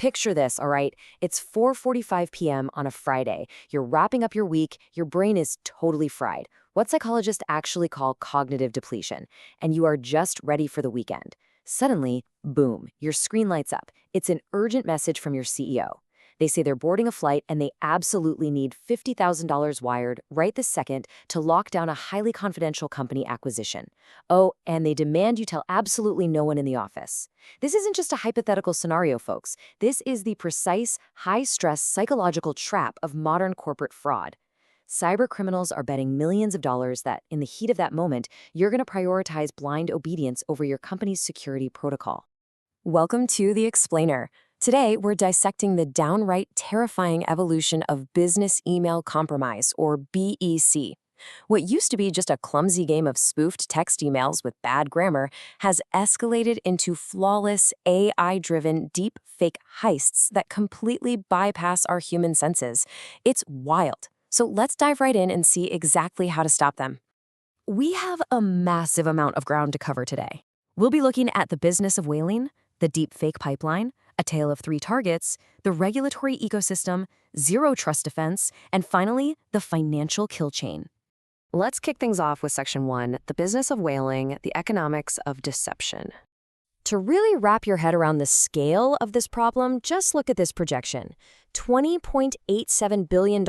Picture this, all right? It's 4:45 p.m. on a Friday. You're wrapping up your week, your brain is totally fried. What psychologists actually call cognitive depletion, and you are just ready for the weekend. Suddenly, boom, your screen lights up. It's an urgent message from your CEO. They say they're boarding a flight and they absolutely need $50,000 wired right this second to lock down a highly confidential company acquisition. Oh, and they demand you tell absolutely no one in the office. This isn't just a hypothetical scenario, folks. This is the precise, high-stress psychological trap of modern corporate fraud. Cyber criminals are betting millions of dollars that, in the heat of that moment, you're going to prioritize blind obedience over your company's security protocol. Welcome to The Explainer. Today, we're dissecting the downright terrifying evolution of business email compromise, or BEC. What used to be just a clumsy game of spoofed text emails with bad grammar has escalated into flawless, AI-driven deep fake heists that completely bypass our human senses. It's wild. So let's dive right in and see exactly how to stop them. We have a massive amount of ground to cover today. We'll be looking at the business of whaling, the deep fake pipeline, a tale of three targets, the regulatory ecosystem, zero trust defense, and finally, the financial kill chain. Let's kick things off with Section 1, the business of whaling, the economics of deception. To really wrap your head around the scale of this problem, just look at this projection. $20.87 billion.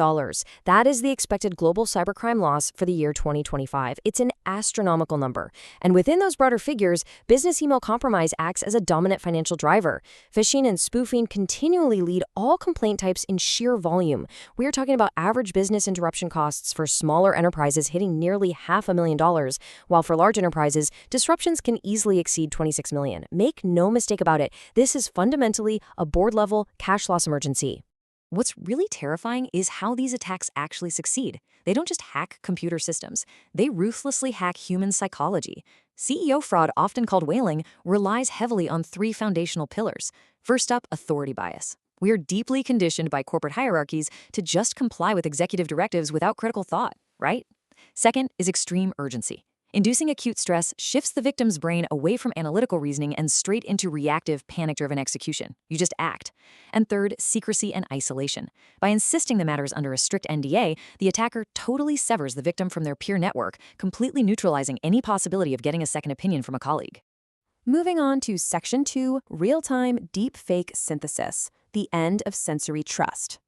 That is the expected global cybercrime loss for the year 2025. It's an astronomical number. And within those broader figures, business email compromise acts as a dominant financial driver. Phishing and spoofing continually lead all complaint types in sheer volume. We are talking about average business interruption costs for smaller enterprises hitting nearly $500,000, while for large enterprises, disruptions can easily exceed $26 million. Make no mistake about it, this is fundamentally a board-level cash loss emergency. What's really terrifying is how these attacks actually succeed. They don't just hack computer systems. They ruthlessly hack human psychology. CEO fraud, often called whaling, relies heavily on three foundational pillars. First up, authority bias. We are deeply conditioned by corporate hierarchies to just comply with executive directives without critical thought, right? Second is extreme urgency. Inducing acute stress shifts the victim's brain away from analytical reasoning and straight into reactive, panic-driven execution. You just act. And third, secrecy and isolation. By insisting the matter is under a strict NDA, the attacker totally severs the victim from their peer network, completely neutralizing any possibility of getting a second opinion from a colleague. Moving on to Section 2, real-time deepfake synthesis, the end of sensory trust.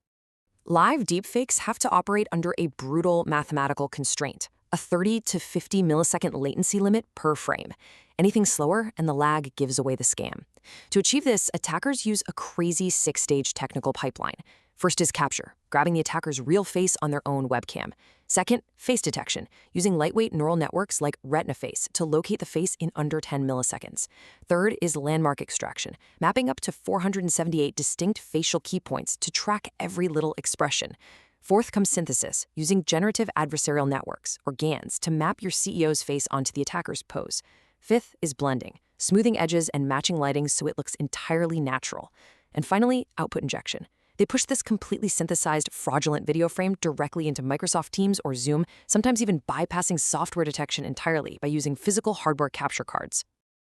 Live deepfakes have to operate under a brutal mathematical constraint. A 30 to 50 millisecond latency limit per frame. Anything slower, and the lag gives away the scam. To achieve this, attackers use a crazy 6-stage technical pipeline. First is capture, grabbing the attacker's real face on their own webcam. Second, face detection, using lightweight neural networks like RetinaFace to locate the face in under 10 milliseconds. Third is landmark extraction, mapping up to 478 distinct facial key points to track every little expression. Fourth comes synthesis, using generative adversarial networks, or GANs, to map your CEO's face onto the attacker's pose. Fifth is blending, smoothing edges and matching lighting so it looks entirely natural. And finally, output injection. They push this completely synthesized, fraudulent video frame directly into Microsoft Teams or Zoom, sometimes even bypassing software detection entirely by using physical hardware capture cards.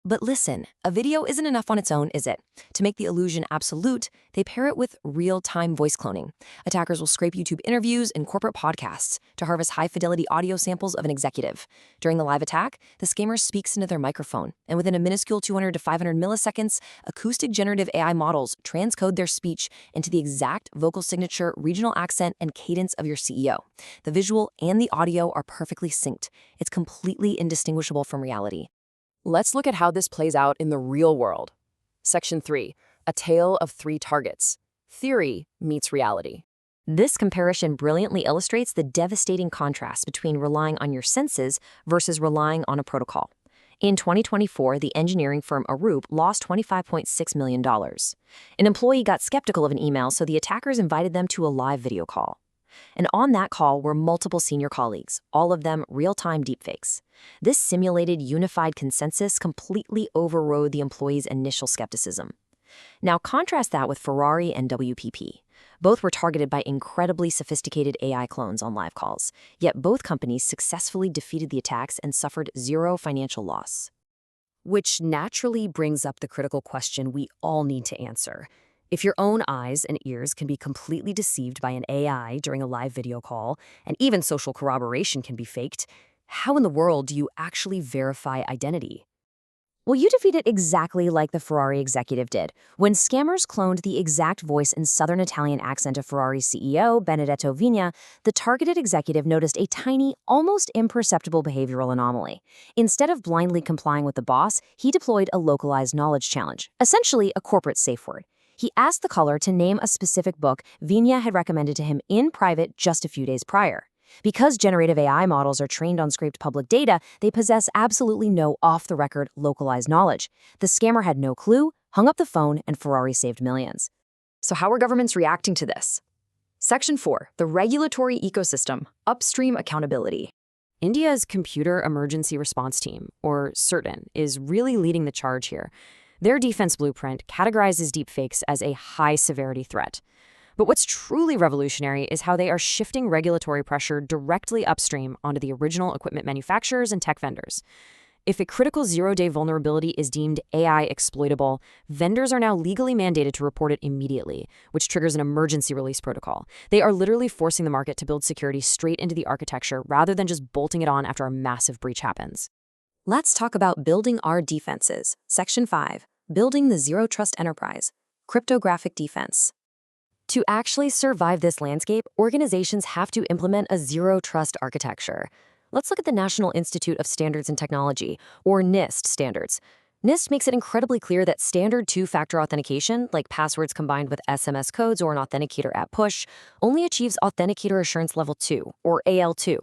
But listen, a video isn't enough on its own, is it? To make the illusion absolute, they pair it with real-time voice cloning. Attackers will scrape YouTube interviews and corporate podcasts to harvest high-fidelity audio samples of an executive. During the live attack, the scammer speaks into their microphone, and within a minuscule 200 to 500 milliseconds, acoustic generative AI models transcode their speech into the exact vocal signature, regional accent, and cadence of your CEO. The visual and the audio are perfectly synced. It's completely indistinguishable from reality. Let's look at how this plays out in the real world. Section 3, a tale of three targets. Theory meets reality. This comparison brilliantly illustrates the devastating contrast between relying on your senses versus relying on a protocol. In 2024, the engineering firm Arup lost $25.6 million. An employee got skeptical of an email, so the attackers invited them to a live video call. And on that call were multiple senior colleagues, all of them real-time deepfakes. This simulated unified consensus completely overrode the employee's initial skepticism. Now contrast that with Ferrari and WPP. Both were targeted by incredibly sophisticated AI clones on live calls, yet both companies successfully defeated the attacks and suffered zero financial loss. Which naturally brings up the critical question we all need to answer. If your own eyes and ears can be completely deceived by an AI during a live video call, and even social corroboration can be faked, how in the world do you actually verify identity? Well, you defeated exactly like the Ferrari executive did. When scammers cloned the exact voice and Southern Italian accent of Ferrari's CEO, Benedetto Vigna, the targeted executive noticed a tiny, almost imperceptible behavioral anomaly. Instead of blindly complying with the boss, he deployed a localized knowledge challenge, essentially a corporate safe word. He asked the caller to name a specific book Vigna had recommended to him in private just a few days prior. Because generative AI models are trained on scraped public data, they possess absolutely no off-the-record, localized knowledge. The scammer had no clue, hung up the phone, and Ferrari saved millions. So how are governments reacting to this? Section 4, the regulatory ecosystem, upstream accountability. India's Computer Emergency Response Team, or CERTIN, is really leading the charge here. Their defense blueprint categorizes deepfakes as a high-severity threat. But what's truly revolutionary is how they are shifting regulatory pressure directly upstream onto the original equipment manufacturers and tech vendors. If a critical zero-day vulnerability is deemed AI exploitable, vendors are now legally mandated to report it immediately, which triggers an emergency release protocol. They are literally forcing the market to build security straight into the architecture rather than just bolting it on after a massive breach happens. Let's talk about building our defenses. Section 5, building the Zero Trust Enterprise, cryptographic defense. To actually survive this landscape, organizations have to implement a zero-trust architecture. Let's look at the National Institute of Standards and Technology, or NIST standards. NIST makes it incredibly clear that standard two-factor authentication, like passwords combined with SMS codes or an authenticator at push, only achieves Authenticator Assurance Level 2, or AL2.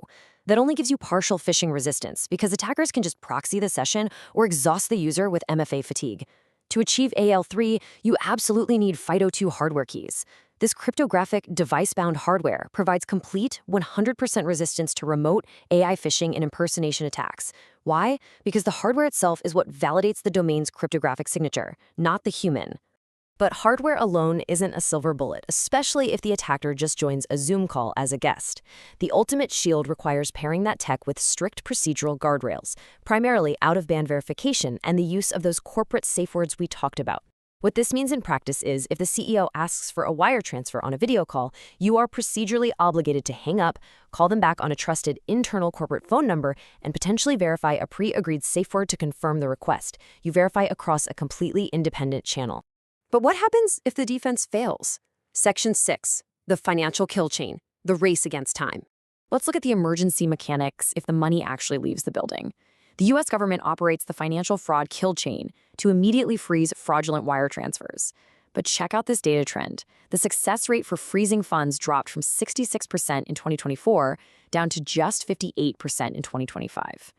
That only gives you partial phishing resistance because attackers can just proxy the session or exhaust the user with MFA fatigue. To achieve AL3, you absolutely need FIDO2 hardware keys. This cryptographic, device-bound hardware provides complete 100% resistance to remote AI phishing and impersonation attacks. Why? Because the hardware itself is what validates the domain's cryptographic signature, not the human. But hardware alone isn't a silver bullet, especially if the attacker just joins a Zoom call as a guest. The ultimate shield requires pairing that tech with strict procedural guardrails, primarily out-of-band verification and the use of those corporate safe words we talked about. What this means in practice is if the CEO asks for a wire transfer on a video call, you are procedurally obligated to hang up, call them back on a trusted internal corporate phone number, and potentially verify a pre-agreed safe word to confirm the request. You verify across a completely independent channel. But what happens if the defense fails? Section 6, the financial kill chain, the race against time. Let's look at the emergency mechanics if the money actually leaves the building. The U.S. government operates the financial fraud kill chain to immediately freeze fraudulent wire transfers. But check out this data trend. The success rate for freezing funds dropped from 66% in 2024 down to just 58% in 2025.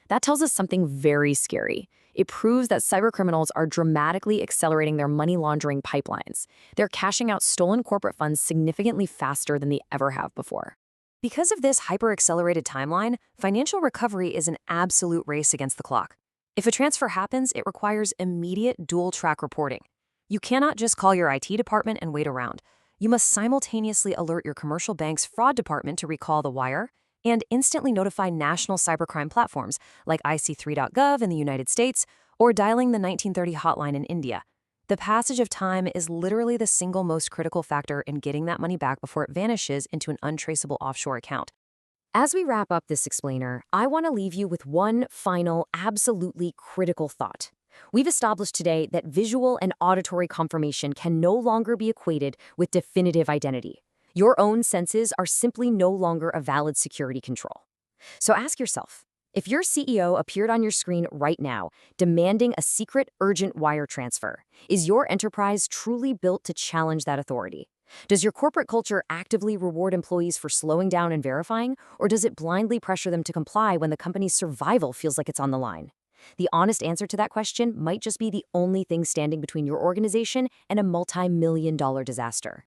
That tells us something very scary. It proves that cybercriminals are dramatically accelerating their money laundering pipelines. They're cashing out stolen corporate funds significantly faster than they ever have before. Because of this hyper-accelerated timeline, financial recovery is an absolute race against the clock. If a transfer happens, it requires immediate dual-track reporting. You cannot just call your IT department and wait around. You must simultaneously alert your commercial bank's fraud department to recall the wire and instantly notify national cybercrime platforms like IC3.gov in the United States or dialing the 1930 hotline in India. The passage of time is literally the single most critical factor in getting that money back before it vanishes into an untraceable offshore account. As we wrap up this explainer, I want to leave you with one final, absolutely critical thought. We've established today that visual and auditory confirmation can no longer be equated with definitive identity. Your own senses are simply no longer a valid security control. So ask yourself, if your CEO appeared on your screen right now, demanding a secret, urgent wire transfer, is your enterprise truly built to challenge that authority? Does your corporate culture actively reward employees for slowing down and verifying, or does it blindly pressure them to comply when the company's survival feels like it's on the line? The honest answer to that question might just be the only thing standing between your organization and a multi-million-dollar disaster.